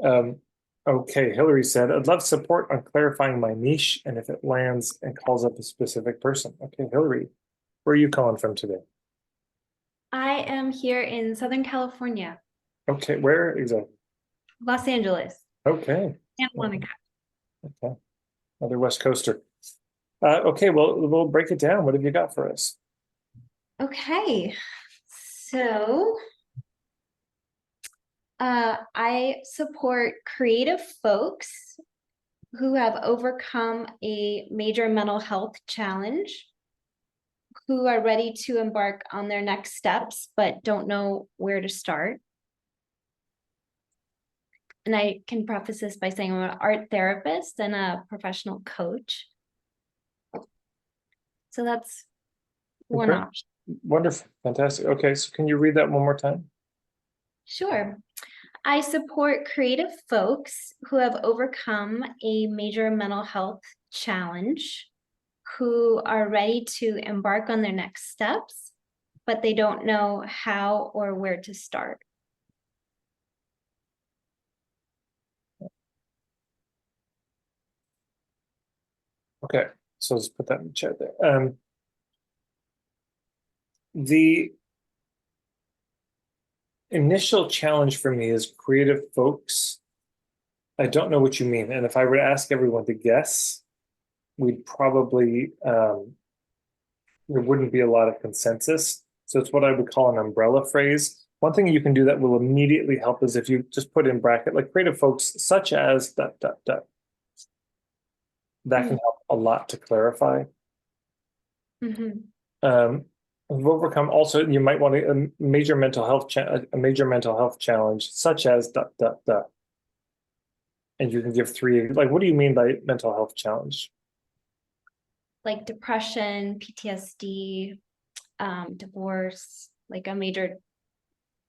Um, okay, Hillary said, I'd love support on clarifying my niche and if it lands and calls up a specific person. Okay, Hillary, where are you calling from today? I am here in Southern California, Okay, where exactly? Los Angeles, Okay, Santa Monica. okay, another West Coaster. Okay, well, we'll break it down. What have you got for us? Okay, so I support creative folks who have overcome a major mental health challenge, who are ready to embark on their next steps, but don't know where to start. And I can preface this by saying I'm an art therapist and a professional coach. So that's one Okay, option. wonderful, fantastic. Okay, so can you read that one more time? Sure. I support creative folks who have overcome a major mental health challenge, who are ready to embark on their next steps, but they don't know how or where to start. Okay, so let's put that in the chat there. The initial challenge for me is creative folks. I don't know what you mean. And if I were to ask everyone to guess, we'd probably, there wouldn't be a lot of consensus. So it's what I would call an umbrella phrase. One thing you can do that will immediately help is if you just put in bracket, like creative folks, such as dot, dot, dot. That can help a lot to clarify. Mm-hmm. We've overcome also, you might want a major mental health a major mental health challenge, such as dot, dot, dot. And you can give three, like, what do you mean by mental health challenge? Like depression, PTSD, divorce, like a major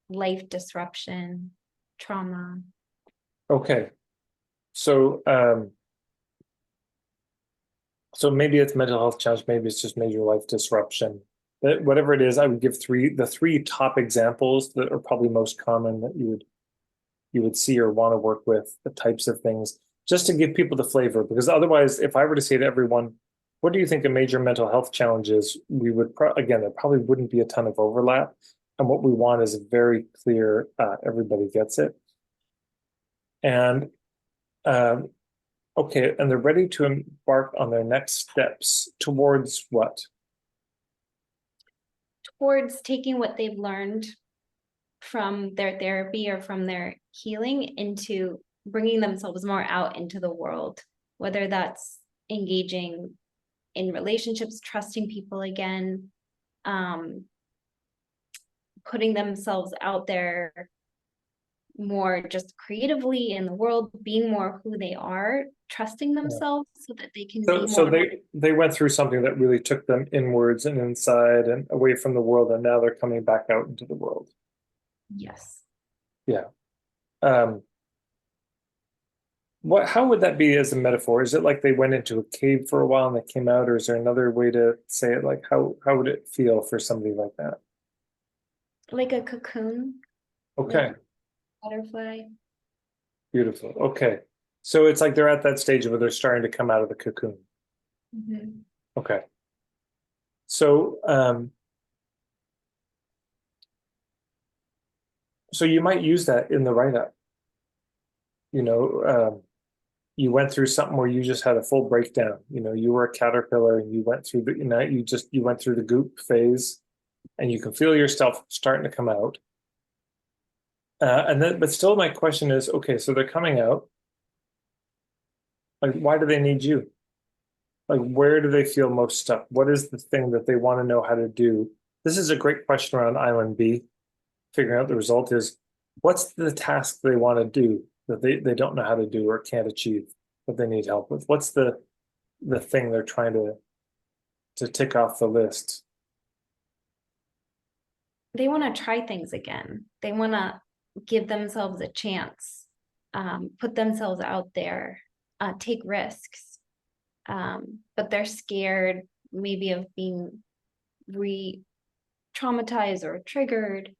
life disruption, trauma. Okay. So, so maybe it's mental health challenge, maybe it's just major life disruption. But whatever it is, I would give the three top examples that are probably most common that you would see or want to work with, the types of things, just to give people the flavor. Because otherwise, if I were to say to everyone, what do you think a major mental health challenge is? We would again, there probably wouldn't be a ton of overlap. And what we want is a very clear, everybody gets it. And um, okay, and they're ready to embark on their next steps towards what? Towards taking what they've learned from their therapy or from their healing into bringing themselves more out into the world, whether that's engaging in relationships, trusting people again, um, putting themselves out there more just creatively in the world, being more who they are, trusting Yeah. themselves so that they can So, be so more. they went through something that really took them inwards and inside and away from the world, and now they're coming back out into the world. Yes. Yeah. Um, how would that be as a metaphor? Is it like they went into a cave for a while and they came out, or is there another way to say it? Like how would it feel for somebody like that? Like a cocoon, like Okay, butterfly. beautiful. Okay. So it's like they're at that stage where they're starting to come out of the cocoon. Mm-hmm. Okay. So so you might use that in the write-up. You know, you went through something where you just had a full breakdown. You know, you were a caterpillar and you went through you went through the goop phase and you can feel yourself starting to come out. And then, but still, my question is, okay, so they're coming out. Like, why do they need you? Like, where do they feel most stuck? What is the thing that they want to know how to do? This is a great question around Island B. Figuring out the result is, what's the task they want to do that they don't know how to do or can't achieve that they need help with? What's the thing they're trying to tick off the list? They want to try things again. They want to give themselves a chance, put themselves out there, take risks. But they're scared maybe of being re-traumatized or triggered.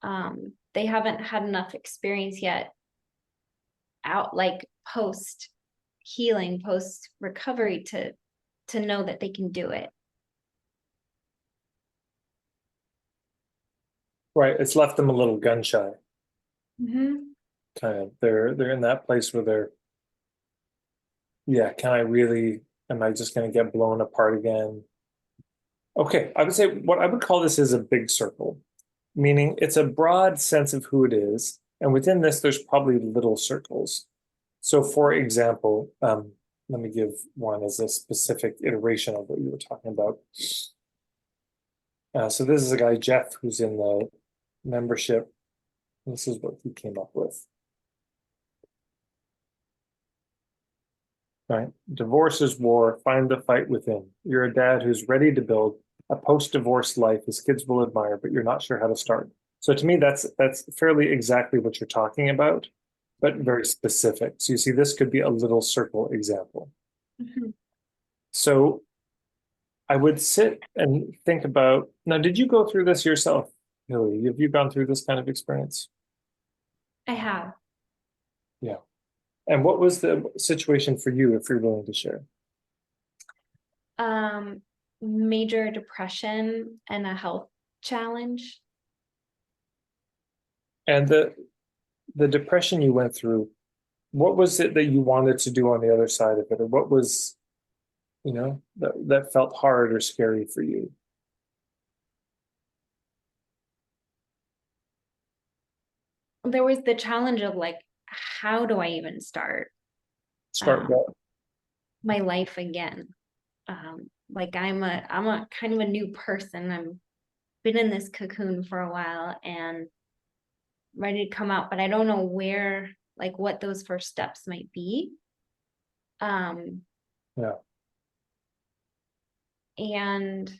They haven't had enough experience yet out, like post healing, post recovery, to know that they can do it. Right. It's left them a little gun shy. Mm-hmm. Kind of. They're in that place where they're, yeah, can I really, am I just going to get blown apart again? Okay, I would say what I would call this is a big circle, meaning it's a broad sense of who it is. And within this, there's probably little circles. So, for example, let me give one as a specific iteration of what you were talking about. So, this is a guy, Jeff, who's in the membership. This is what he came up with. Right. Divorce is war. Find the fight within. You're a dad who's ready to build a post-divorce life his kids will admire, but you're not sure how to start. So to me, that's fairly exactly what you're talking about, but very specific. So you see, this could be a little circle example. Mm-hmm. So I would sit and think about, now, did you go through this yourself, Hilly? Have you gone through this kind of experience? I have. Yeah. And what was the situation for you, if you're willing to share? Major depression and a health challenge. And the depression you went through, what was it that you wanted to do on the other side of it? Or what was, that felt hard or scary for you? There was the challenge of like, how do I even start Start what? my life again? Like I'm a kind of a new person. I've been in this cocoon for a while and ready to come out, but I don't know where, like what those first steps might be. Yeah. And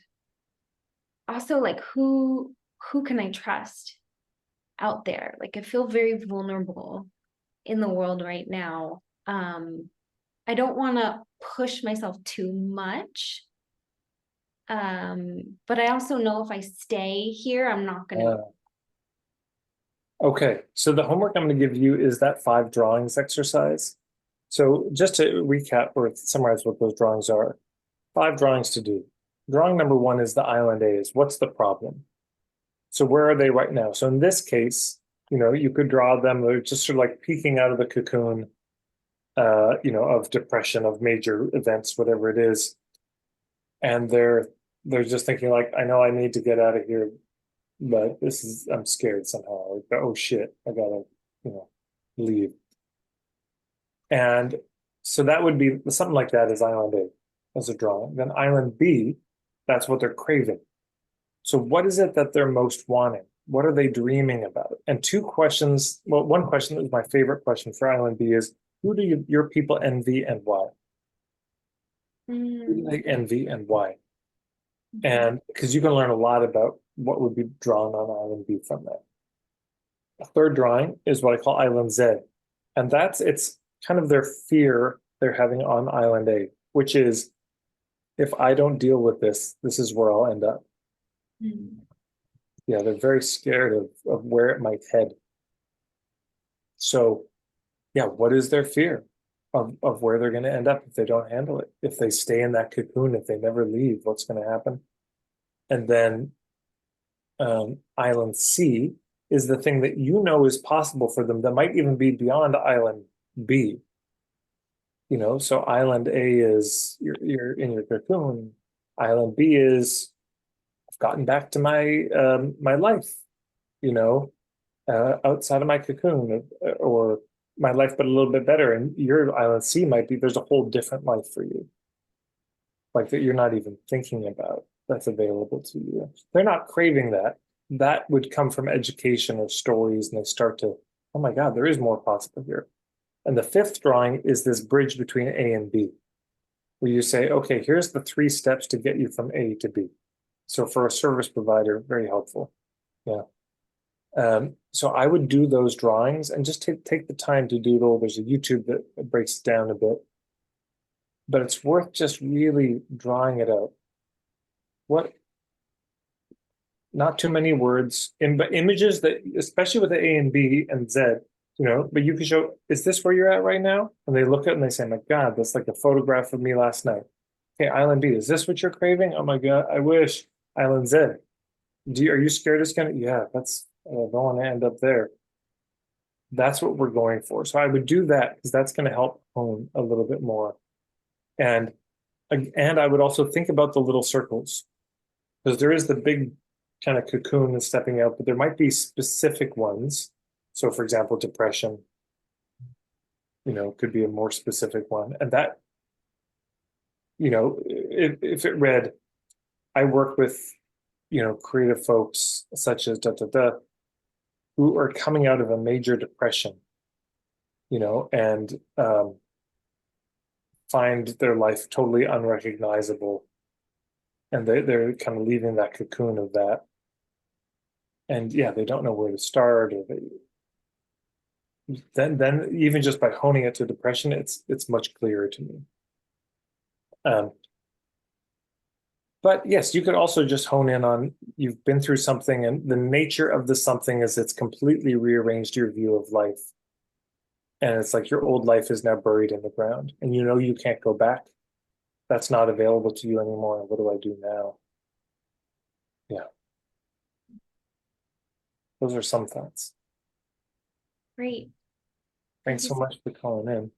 also like who can I trust out there? Like I feel very vulnerable in the world right now. I don't want to push myself too much. But I also know if I stay here, I'm not gonna. Okay, so the homework I'm going to give you is that 5 drawings exercise. So just to recap or summarize what those drawings are, 5 drawings to do. Drawing number 1 is the island A's. What's the problem? So where are they right now? So in this case, you could draw them, they're just sort of like peeking out of the cocoon, of depression, of major events, whatever it is. And they're just thinking like, I know I need to get out of here, but I'm scared somehow. Like, oh shit, I gotta, leave. And so that would be something like that is island A as a drawing. Then island B, that's what they're craving. So what is it that they're most wanting? What are they dreaming about? And 2 questions. Well, one question that was my favorite question for island B is, who do your people envy and why? Who do they envy and why? And because you can learn a lot about what would be drawn on island B from that. A third drawing is what I call island Z. And it's kind of their fear they're having on island A, which is, if I don't deal with this, this is where I'll end up. Yeah, they're very scared of where it might head. So, yeah, what is their fear of where they're going to end up if they don't handle it? If they stay in that cocoon, if they never leave, what's going to happen? And then island C is the thing that is possible for them that might even be beyond island B. So island A is you're in your cocoon. Island B is I've gotten back to my my life, outside of my cocoon, or my life, but a little bit better. And your island C might be there's a whole different life for you, like that you're not even thinking about that's available to you. They're not craving that. That would come from education or stories, and they start to, oh my God, there is more possible here. And the 5th drawing is this bridge between A and B, where you say, okay, here's the 3 steps to get you from A to B. So for a service provider, very helpful. Yeah. So I would do those drawings and just take the time to doodle. There's a YouTube that breaks it down a bit, but it's worth just really drawing it out. Not too many words, but images that, especially with the A and B and Z, You know, but you can show, is this where you're at right now? And they look at it and they say, my God, that's like a photograph of me last night. Okay, Island B, is this what you're craving? Oh my God, I wish. Island Z, are you scared it's gonna, yeah, that's, I don't want to end up there. That's what we're going for. So I would do that because that's going to help hone a little bit more. And I would also think about the little circles because there is the big kind of cocoon that's stepping out, but there might be specific ones. So for example, depression, you know, could be a more specific one. And that, you know, if it read, I work with, you know, creative folks such as who are coming out of a major depression, you know, and find their life totally unrecognizable. And they're kind of leaving that cocoon of that. And yeah, they don't know where to start, or then even just by honing it to depression, it's much clearer to me. But yes, you could also just hone in on you've been through something, and the nature of the something is it's completely rearranged your view of life. And it's like your old life is now buried in the ground, and you know you can't go back. That's not available to you anymore. What do I do now? Yeah, those are some thoughts. Great. Thanks you so much for calling in.